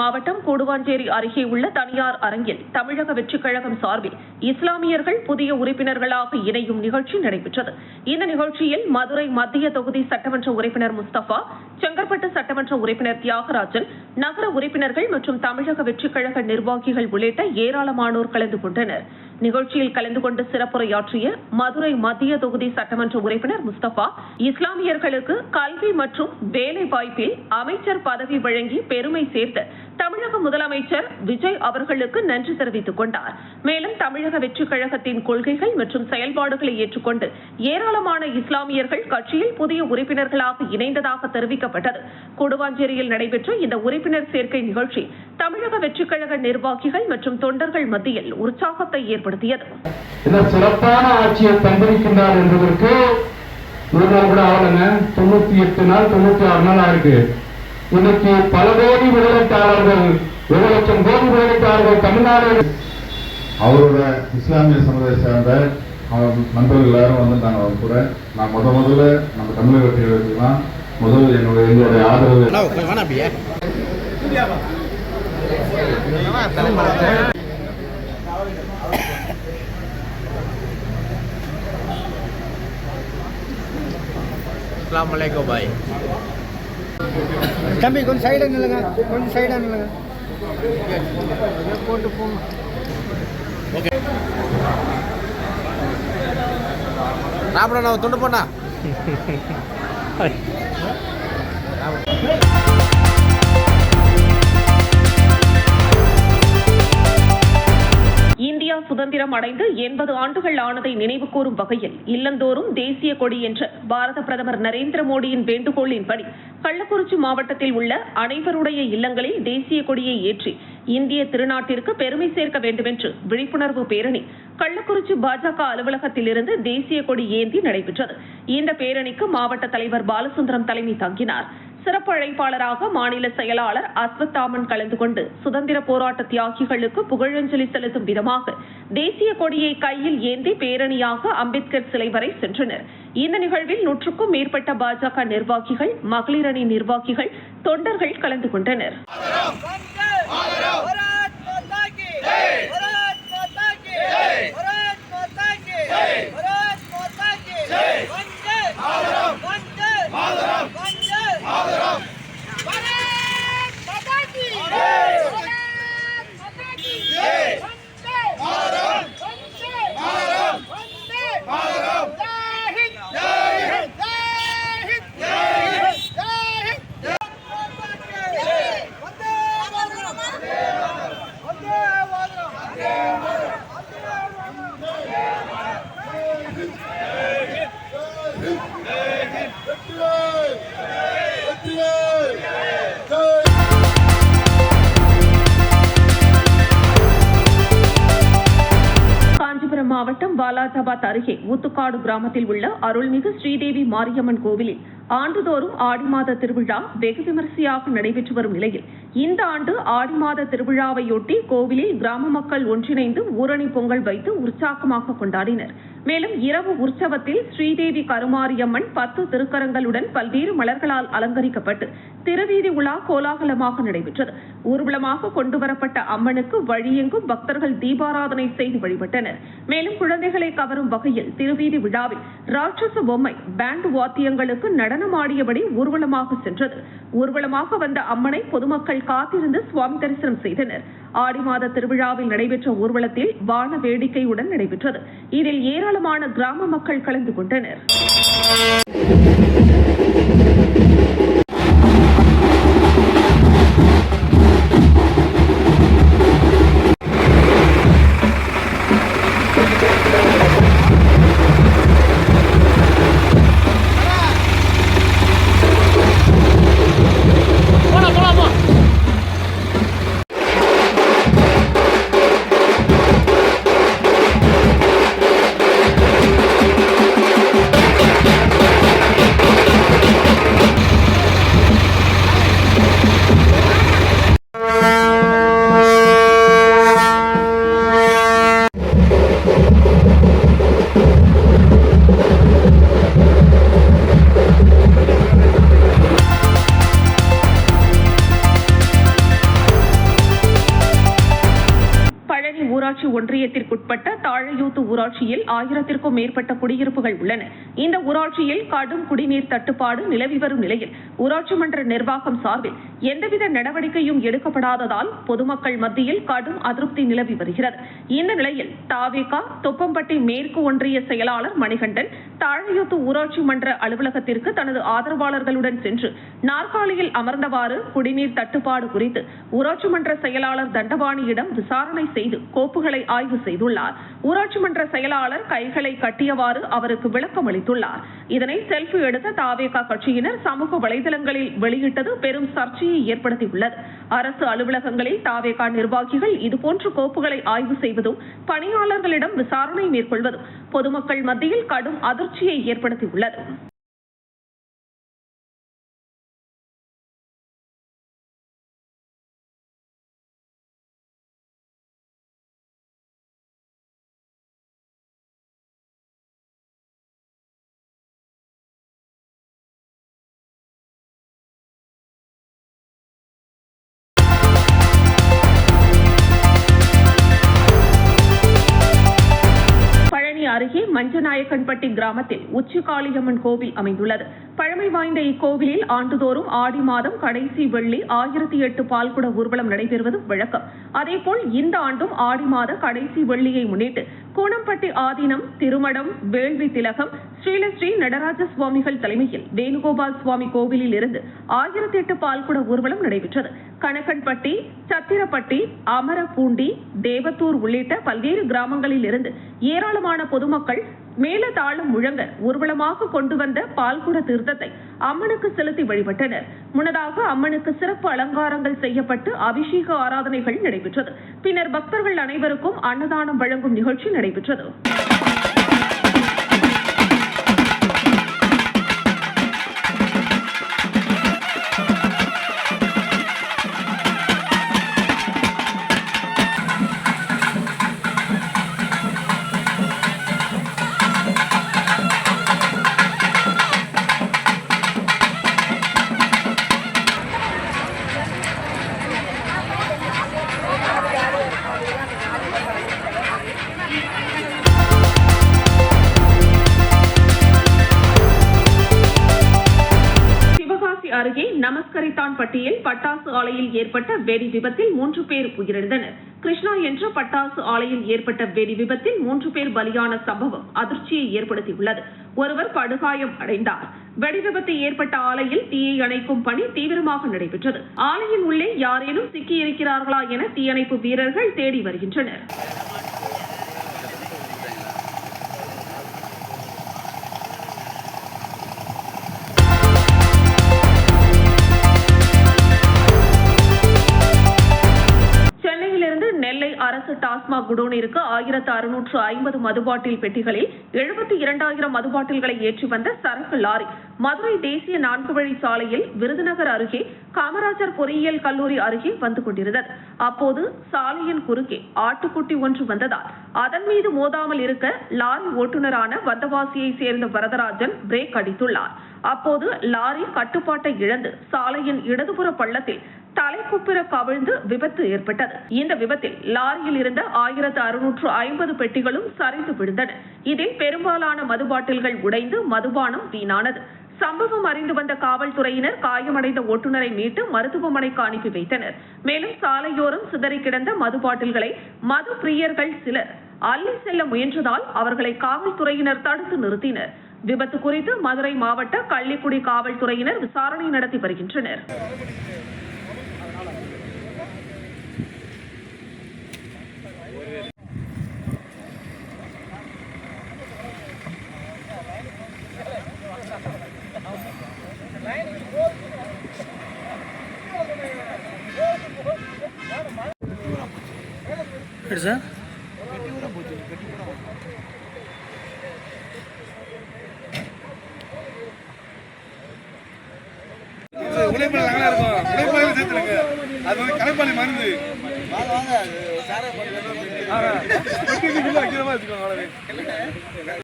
மாவட்டம் கூடுவாஞ்சேரி அருகே உள்ள தனியார் அரங்கில் தமிழக வெற்றிக் கழகம் சார்பில் இஸ்லாமியர்கள் புதிய உறுப்பினர்களாக இணையும் நிகழ்ச்சி நடைபெற்றது. இந்த நிகழ்ச்சியில் மதுரை மத்திய தொகுதி சட்டமன்ற உறுப்பினர் முஸ்தபா, செங்கற்பட்டு சட்டமன்ற உறுப்பினர் தியாகராஜன், நகர உறுப்பினர்கள் மற்றும் தமிழக வெற்றிக் கழக நிர்வாகிகள் உள்ளிட்ட ஏராளமானோர் கலந்து கொண்டனர். நிகழ்ச்சியில் கலந்து கொண்டு சிறப்புரையாற்றிய மதுரை மத்திய தொகுதி சட்டமன்ற உறுப்பினர் முஸ்தபா, இஸ்லாமியர்களுக்கு கல்வி மற்றும் வேலை வாய்ப்பில் அமைச்சர் பதவி வழங்கி பெருமை சேர்த்து தமிழக முதலமைச்சர் விஜய் அவர்களுக்கு நன்றி தெரிவித்துக் கொண்டார். மேலும் தமிழக வெற்றிக் கழகத்தின் கொள்கைகள் மற்றும் செயல்பாடுகளை ஏற்றுக்கொண்டு ஏராளமான இஸ்லாமியர்கள் கட்சியில் புதிய உறுப்பினர்களாக இணைந்ததாக தெரிவிக்கப்பட்டது. கூடுவாஞ்சேரியில் நடைபெற்ற இந்த உறுப்பினர் சேர்க்கை நிகழ்ச்சி தமிழக வெற்றிக் கழக நிர்வாகிகள் மற்றும் தொண்டர்கள் மத்தியில் உற்சாகத்தை ஏற்படுத்தியது. சிறப்பான ஆட்சியை தந்திருக்கின்றார் என்பதற்கு கூட ஆளுங்க 98 நாள் 96 நாள் ஆயிருக்கு. இன்னைக்கு பல கோடி முதலீட்டாளர்கள் 1 லட்சம் கோடி முதலீட்டாளர்கள் தமிழ்நாடு அவரோட இஸ்லாமிய சமுதாய சேர்ந்த நண்பர்கள் எல்லாரும் வந்திருந்தாங்க. அவங்க கூட நான் முதல்ல நம்ம தமிழக வெற்றிகளுக்குலாம் எங்களுடைய ஆதரவு. अस्सलाम वालेकुम भाई. தம்பி கொஞ்சம் சைடாக நில்லுங்க, கொஞ்சம் சைடாக நில்லுங்க. போட்டு போங்க. ஓகே. ராபடா நான் துண்டு போனா. இந்தியா சுதந்திரம் அடைந்து 80 ஆண்டுகள் ஆனதை நினைவு கூறும் வகையில் இல்லந்தோறும் தேசிய கொடி என்ற பாரத பிரதமர் நரேந்திர மோடியின் வேண்டுகோளின்படி கள்ளக்குறிச்சி மாவட்டத்தில் உள்ள அனைவருடைய இல்லங்களில் தேசிய கொடியை ஏற்றி இந்திய திருநாட்டிற்கு பெருமை சேர்க்க வேண்டும் என்று விழிப்புணர்வு பேரணி கள்ளக்குறிச்சி பாஜக அலுவலகத்தில் இருந்து தேசிய கொடி ஏந்தி நடைபெற்றது. இந்த பேரணிக்கு மாவட்ட தலைவர் பாலசுந்தரம் தலைமை தாங்கினார். சிறப்பு அழைப்பாளராக மாநில செயலாளர் அஸ்வத்தாமன் கலந்து கொண்டு சுதந்திர போராட்ட தியாகிகளுக்கு புகழஞ்சலி செலுத்தும் விதமாக தேசிய கொடியை கையில் ஏந்தி பேரணியாக அம்பேத்கர் சிலை வரை சென்றனர். இந்த நிகழ்வில் 100க்கும் மேற்பட்ட பாஜக நிர்வாகிகள், மகளிர் அணி நிர்வாகிகள், தொண்டர்கள் கலந்து கொண்டனர். மாவட்டம் வாலாஜாபாத் அருகே ஊத்துக்காடு கிராமத்தில் உள்ள அருள்மிகு ஸ்ரீதேவி மாரியம்மன் கோவிலில் ஆண்டுதோறும் ஆடி மாத திருவிழா வெகு விமரிசையாக நடைபெற்று வரும் நிலையில் இந்த ஆண்டு ஆடி மாத திருவிழாவையொட்டி கோவிலில் கிராம மக்கள் ஒன்றிணைந்து ஊரணி பொங்கல் வைத்து உற்சாகமாக கொண்டாடினர். மேலும் இரவு உற்சவத்தில் ஸ்ரீதேவி கருமாரியம்மன் 10 திருக்கரங்களுடன் பல்வேறு மலர்களால் அலங்கரிக்கப்பட்டு திருவீதி உலா கோலாகலமாக நடைபெற்றது. ஊர்வலமாக கொண்டுவரப்பட்ட அம்மனுக்கு வழியெங்கும் பக்தர்கள் தீபாராதனை செய்து வழிபட்டனர். மேலும் குழந்தைகளை கவரும் வகையில் திருவீதி விழாவில் ராட்சச பொம்மை பேண்ட் வாத்தியங்களுக்கு நடனமாடியபடி ஊர்வலமாக சென்றது. ஊர்வலமாக வந்த அம்மனை பொதுமக்கள் காத்திருந்து சுவாமி தரிசனம் செய்தனர். ஆடி மாத திருவிழாவில் நடைபெற்ற ஊர்வலத்தில் வான வேடிக்கையுடன் நடைபெற்றது. இதில் ஏராளமான கிராம மக்கள் கலந்து கொண்டனர். ஒன்றியத்திற்குட்பட்ட தாழையூத்து ஊராட்சியில் 1000க்கும் மேற்பட்ட குடியிருப்புகள் உள்ளன. இந்த ஊராட்சியில் கடும் குடிநீர் தட்டுப்பாடு நிலவி வரும் நிலையில் ஊராட்சி மன்ற நிர்வாகம் சார்பில் எந்தவித நடவடிக்கையும் எடுக்கப்படாததால் பொதுமக்கள் மத்தியில் கடும் அதிருப்தி நிலவி வருகிறது. இந்த நிலையில் தாவேகா தொப்பம்பட்டி மேற்கு ஒன்றிய செயலாளர் மணிகண்டன் தாழையூத்து ஊராட்சி மன்ற அலுவலகத்திற்கு தனது ஆதரவாளர்களுடன் சென்று நாற்காலியில் அமர்ந்தவாறு குடிநீர் தட்டுப்பாடு குறித்து ஊராட்சி மன்ற செயலாளர் தண்டபாணியிடம் விசாரணை செய்து கோப்புகளை ஆய்வு செய்துள்ளார். ஊராட்சி மன்ற செயலாளர் கைகளை கட்டியவாறு அவருக்கு விளக்கம் அளித்துள்ளார். இதனை செல்ஃபி எடுத்த தாவேகா கட்சியினர் சமூக வலைதளங்களில் வெளியிட்டது பெரும் சர்ச்சையை ஏற்படுத்தியுள்ளது. அரசு அலுவலகங்களில் தாவேகா நிர்வாகிகள் இதுபோன்ற கோப்புகளை ஆய்வு செய்வதும் பணியாளர்களிடம் விசாரணை மேற்கொள்வதும் பொதுமக்கள் மத்தியில் கடும் அதிர்ச்சியை ஏற்படுத்தியுள்ளது. அருகே மஞ்சநாயக்கன்பட்டி கிராமத்தில் உச்சிகாளியம்மன் கோவில் அமைந்துள்ளது. பழமை வாய்ந்த இக்கோவிலில் ஆண்டுதோறும் ஆடி மாதம் கடைசி வெள்ளி 1008 பால்குட ஊர்வலம் நடைபெறுவது வழக்கம். அதேபோல் இந்த ஆண்டும் ஆடி மாத கடைசி வெள்ளியை முன்னிட்டு கூனம்பட்டி ஆதீனம் திருமடம் வேள்வி திலகம் ஸ்ரீலஸ்ரீ நடராஜ சுவாமிகள் தலைமையில் வேணுகோபால் சுவாமி கோவிலில் இருந்து 1008 பால்குட ஊர்வலம் நடைபெற்றது. கணக்கன்பட்டி, சத்திரப்பட்டி, அமரப்பூண்டி, தேவத்தூர் உள்ளிட்ட பல்வேறு கிராமங்களில் இருந்து ஏராளமான பொதுமக்கள் மேலதாளம் முழங்க ஊர்வலமாக கொண்டு வந்த பால்குட தீர்த்தத்தை அம்மனுக்கு செலுத்தி வழிபட்டனர். முன்னதாக அம்மனுக்கு சிறப்பு அலங்காரங்கள் செய்யப்பட்டு அபிஷேக ஆராதனைகள் நடைபெற்றது. பின்னர் பக்தர்கள் அனைவருக்கும் அன்னதானம் வழங்கும் நிகழ்ச்சி நடைபெற்றது. அருகே நமஸ்கரித்தான்பட்டியில் பட்டாசு ஆலையில் ஏற்பட்ட வெடி விபத்தில் 3 பேர் உயிரிழந்தனர். கிருஷ்ணா என்ற பட்டாசு ஆலையில் ஏற்பட்ட வெடி விபத்தில் 3 பேர் பலியான சம்பவம் அதிர்ச்சியை ஏற்படுத்தியுள்ளது. ஒருவர் படுகாயம் அடைந்தார். வெடி விபத்து ஏற்பட்ட ஆலையில் தீயை அணைக்கும் பணி தீவிரமாக நடைபெற்றது. ஆலையின் உள்ளே யாரேனும் சிக்கியிருக்கிறார்களா என தீயணைப்பு வீரர்கள் தேடி வருகின்றனர். நெல்லை அரசு டாஸ்மாக் குடோனிற்கு 1650 மதுபாட்டில் பெட்டிகளில் 72,000 மதுபாட்டில்களை ஏற்றி வந்த சரக்கு லாரி மதுரை தேசிய 4 வழி சாலையில் விருதுநகர் அருகே காமராஜர் பொறியியல் கல்லூரி அருகே வந்து கொண்டிருந்தது. அப்போது சாலையின் குறுக்கே ஆட்டுக்குட்டி ஒன்று வந்ததால் அதன் மீது மோதாமல் இருக்க லாரி ஓட்டுநரான வந்தவாசியை சேர்ந்த வரதராஜன் பிரேக் அடித்துள்ளார். அப்போது லாரி கட்டுப்பாட்டை இழந்து சாலையின் இடதுபுற பள்ளத்தில் தலைக்குப்பிர கவிழ்ந்து விபத்து ஏற்பட்டது. இந்த விபத்தில் லாரியில் இருந்த 1650 பெட்டிகளும் சரிந்து விழுந்தன. இதில் பெரும்பாலான மதுபாட்டில்கள் உடைந்து மதுபானம் வீணானது. சம்பவம் அறிந்து வந்த காவல்துறையினர் காயமடைந்த ஓட்டுநரை மீட்டு மருத்துவமனைக்கு அனுப்பி வைத்தனர். மேலும் சாலையோரம் சிதறி கிடந்த மது பாட்டில்களை மது பிரியர்கள் சிலர் அள்ளி செல்ல முயன்றதால் அவர்களை காவல்துறையினர் தடுத்து நிறுத்தினர். விபத்து குறித்து மதுரை மாவட்ட கள்ளிக்குடி காவல்துறையினர் விசாரணை நடத்தி வருகின்றனர். சார் உழைப்பாளி நல்லா இருக்கும். உழைப்பாளி சேர்த்துருங்க. அது வந்து கலைப்பாளி மருந்து வைக்கிறமா வச்சுக்கோங்க.